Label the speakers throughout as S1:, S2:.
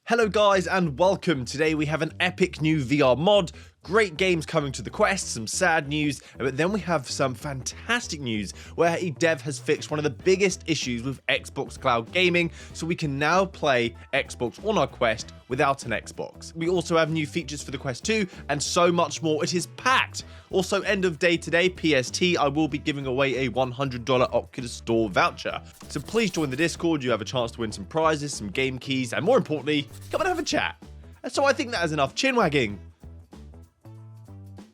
S1: Hello guys and welcome. Today we have an epic new VR mod, great games coming to the Quest, some sad news, but then we have some fantastic news where a dev has fixed one of the biggest issues with Xbox Cloud Gaming, so we can now play Xbox on our Quest without an Xbox. We also have new features for the Quest 2 and so much more. It is packed. Also, end of day today, PST, I will be giving away a $100 Oculus Store voucher. So please join the Discord, you have a chance to win some prizes, some game keys, and more importantly, come and have a chat. And so I think that is enough chin wagging.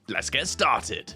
S1: Let's get started.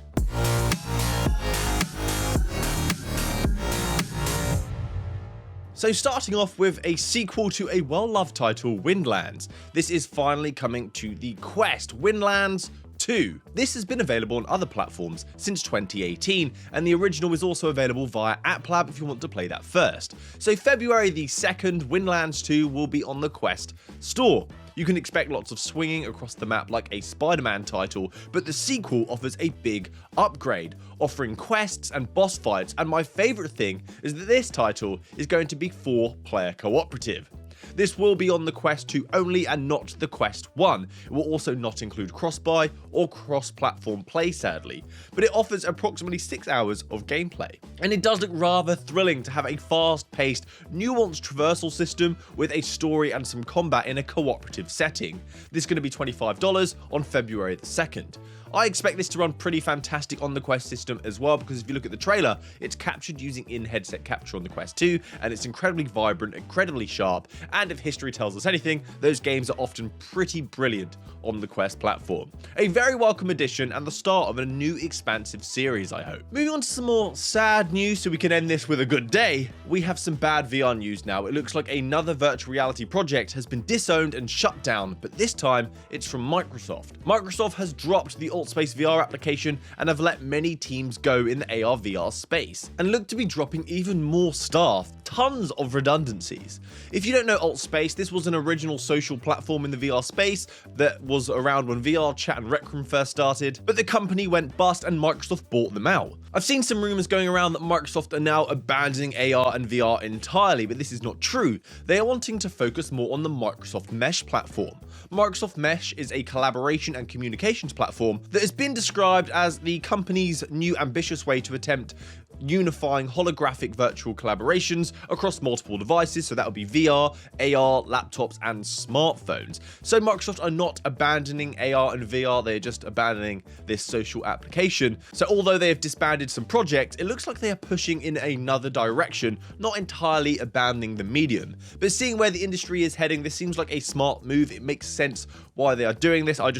S1: So starting off with a sequel to a well-loved title, Windlands. This is finally coming to the Quest, Windlands 2. This has been available on other platforms since 2018, and the original is also available via App Lab if you want to play that first. So February the 2nd, Windlands 2 will be on the Quest store. You can expect lots of swinging across the map like a Spider-Man title, but the sequel offers a big upgrade, offering quests and boss fights, and my favourite thing is that this title is going to be 4-player cooperative. This will be on the Quest 2 only and not the Quest 1. It will also not include cross-buy or cross-platform play sadly, but it offers approximately 6 hours of gameplay. And it does look rather thrilling to have a fast-paced, nuanced traversal system with a story and some combat in a cooperative setting. This is going to be $25 on February the 2nd. I expect this to run pretty fantastic on the Quest system as well, because if you look at the trailer, it's captured using in-headset capture on the Quest 2, and it's incredibly vibrant, incredibly sharp, and if history tells us anything, those games are often pretty brilliant on the Quest platform. A very welcome addition and the start of a new expansive series, I hope. Moving on to some more sad news so we can end this with a good day, we have some bad VR news now. It looks like another virtual reality project has been disowned and shut down, but this time it's from Microsoft. Microsoft has dropped the Space VR application and have let many teams go in the AR VR space, and look to be dropping even more staff, tons of redundancies. If you don't know AltSpace, this was an original social platform in the VR space that was around when VR Chat and Rec Room first started, but the company went bust and Microsoft bought them out. I've seen some rumors going around that Microsoft are now abandoning AR and VR entirely, but this is not true. They are wanting to focus more on the Microsoft Mesh platform. Microsoft Mesh is a collaboration and communications platform that has been described as the company's new ambitious way to attempt unifying holographic virtual collaborations across multiple devices, so that would be VR, AR, laptops, and smartphones. So Microsoft are not abandoning AR and VR, they're just abandoning this social application. So although they have disbanded some projects, it looks like they are pushing in another direction, not entirely abandoning the medium. But seeing where the industry is heading, this seems like a smart move. It makes sense why they are doing this. I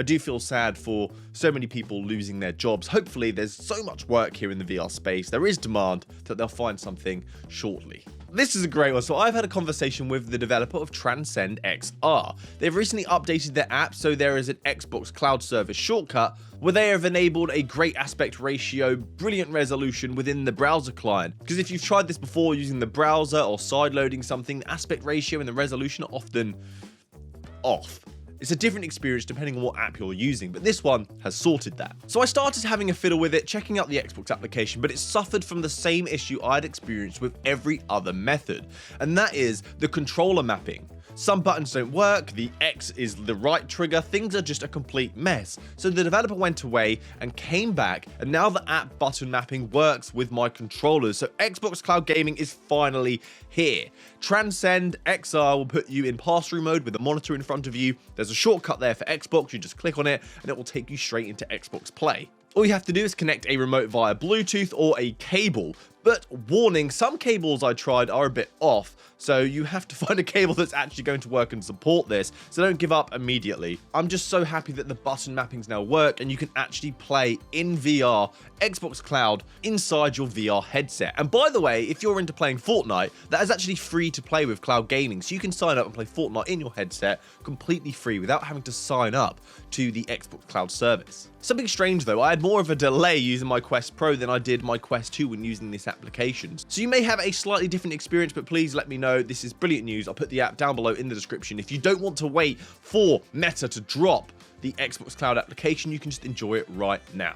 S1: do feel sad for so many people losing their jobs. Hopefully there's so much work here in the VR space, there is demand, that they'll find something shortly. This is a great one. So I've had a conversation with the developer of Transcend XR. They've recently updated their app, so there is an Xbox Cloud Service shortcut where they have enabled a great aspect ratio, brilliant resolution within the browser client. Because if you've tried this before using the browser or sideloading something, the aspect ratio and the resolution are often off. It's a different experience depending on what app you're using, but this one has sorted that. So I started having a fiddle with it, checking out the Xbox application, but it suffered from the same issue I'd experienced with every other method, and that is the controller mapping. Some buttons don't work, the X is the right trigger, things are just a complete mess. So the developer went away and came back, and now the app button mapping works with my controllers. So Xbox Cloud Gaming is finally here. Transcend XR will put you in pass-through mode with the monitor in front of you. There's a shortcut there for Xbox, you just click on it and it will take you straight into Xbox Play. All you have to do is connect a remote via Bluetooth or a cable. But warning, some cables I tried are a bit off, so you have to find a cable that's actually going to work and support this, so don't give up immediately. I'm just so happy that the button mappings now work and you can actually play in VR, Xbox Cloud, inside your VR headset. And by the way, if you're into playing Fortnite, that is actually free to play with Cloud Gaming, so you can sign up and play Fortnite in your headset completely free without having to sign up to the Xbox Cloud service. Something strange though, I had more of a delay using my Quest Pro than I did my Quest 2 when using this application. So you may have a slightly different experience, but please let me know. This is brilliant news. I'll put the app down below in the description. If you don't want to wait for Meta to drop the Xbox Cloud application, you can just enjoy it right now.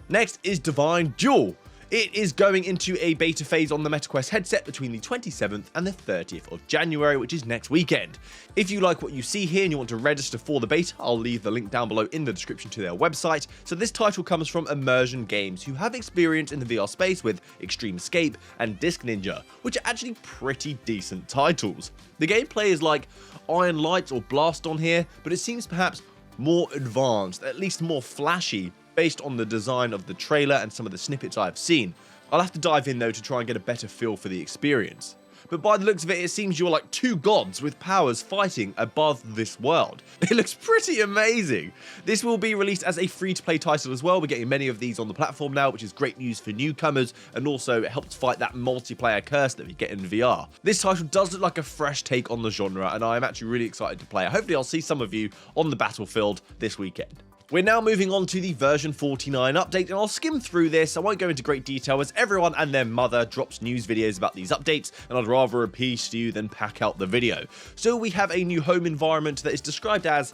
S1: Next is Divine Duel. It is going into a beta phase on the MetaQuest headset between the 27th and the 30th of January, which is next weekend. If you like what you see here and you want to register for the beta, I'll leave the link down below in the description to their website. So this title comes from Immersion Games, who have experience in the VR space with Extreme Escape and Disc Ninja, which are actually pretty decent titles. The gameplay is like Iron Lights or Blast on here, but it seems perhaps more advanced, at least more flashy, based on the design of the trailer and some of the snippets I've seen. I'll have to dive in though to try and get a better feel for the experience. But by the looks of it, it seems you're like two gods with powers fighting above this world. It looks pretty amazing. This will be released as a free-to-play title as well. We're getting many of these on the platform now, which is great news for newcomers, and also it helps fight that multiplayer curse that we get in VR. This title does look like a fresh take on the genre, and I'm actually really excited to play it. Hopefully I'll see some of you on the battlefield this weekend. We're now moving on to the version 49 update, and I'll skim through this. I won't go into great detail as everyone and their mother drops news videos about these updates, and I'd rather appease to you than pack out the video. So we have a new home environment that is described as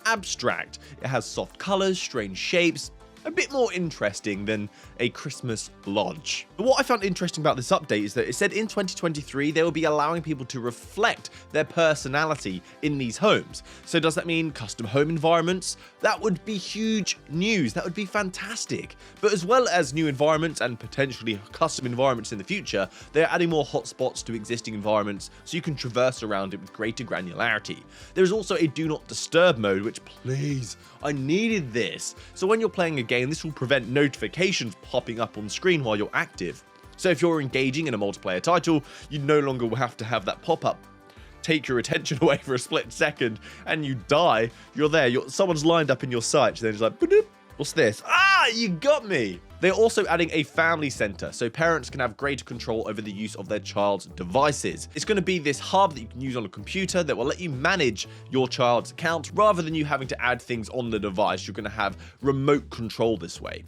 S1: abstract. It has soft colors, strange shapes, a bit more interesting than a Christmas lodge. But what I found interesting about this update is that it said in 2023 they will be allowing people to reflect their personality in these homes. So does that mean custom home environments? That would be huge news. That would be fantastic. But as well as new environments and potentially custom environments in the future, they're adding more hotspots to existing environments so you can traverse around it with greater granularity. There is also a do not disturb mode, which please, I needed this. So when you're playing a game, this will prevent notifications popping up on screen while you're active. So if you're engaging in a multiplayer title, you no longer will have to have that pop-up take your attention away for a split second and you die. You're there, someone's lined up in your sights, and then it's like, ba-doop, what's this? Ah, you got me! They're also adding a family center, so parents can have greater control over the use of their child's devices. It's going to be this hub that you can use on a computer that will let you manage your child's account rather than you having to add things on the device. You're going to have remote control this way.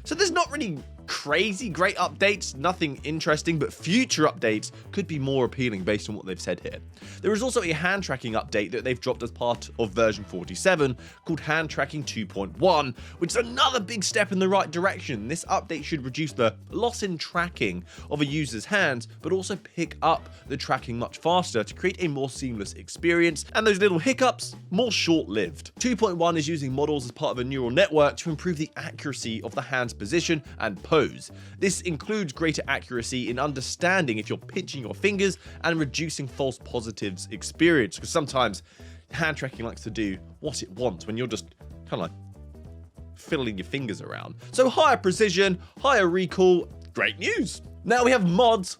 S1: So there's not really crazy great updates, nothing interesting, but future updates could be more appealing based on what they've said here. There is also a hand tracking update that they've dropped as part of version 47 called Hand Tracking 2.1, which is another big step in the right direction. This update should reduce the loss in tracking of a user's hands, but also pick up the tracking much faster to create a more seamless experience, and those little hiccups more short-lived. 2.1 is using models as part of a neural network to improve the accuracy of the hand's position and pose. This includes greater accuracy in understanding if you're pinching your fingers and reducing false positives experience, because sometimes hand tracking likes to do what it wants when you're just kind of like fiddling your fingers around. So higher precision, higher recall, great news. Now we have mods.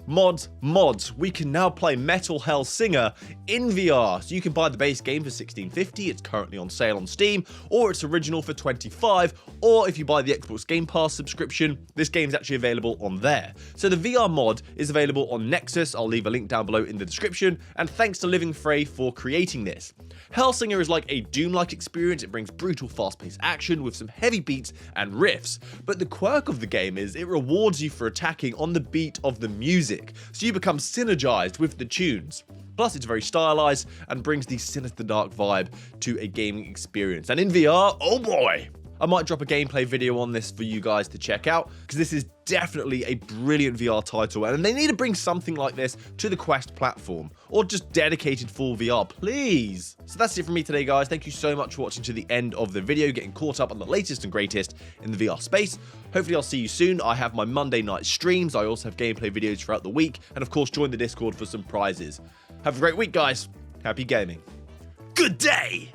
S1: We can now play Metal HellSinger in VR. So you can buy the base game for $16.50. It's currently on sale on Steam, or its original for $25. Or if you buy the Xbox Game Pass subscription, this game is actually available on there. So the VR mod is available on Nexus. I'll leave a link down below in the description. And thanks to Living Frey for creating this. HellSinger is like a Doom-like experience. It brings brutal, fast-paced action with some heavy beats and riffs. But the quirk of the game is it rewards you for attacking on the beat of the music, so you become synergized with the tunes. Plus, it's very stylized and brings the sinister dark vibe to a gaming experience. And in VR, oh boy! I might drop a gameplay video on this for you guys to check out, because this is definitely a brilliant VR title, and they need to bring something like this to the Quest platform, or just dedicated full VR, please. So that's it from me today, guys. Thank you so much for watching to the end of the video, getting caught up on the latest and greatest in the VR space. Hopefully I'll see you soon. I have my Monday night streams. I also have gameplay videos throughout the week, and of course join the Discord for some prizes. Have a great week, guys. Happy gaming. Good day!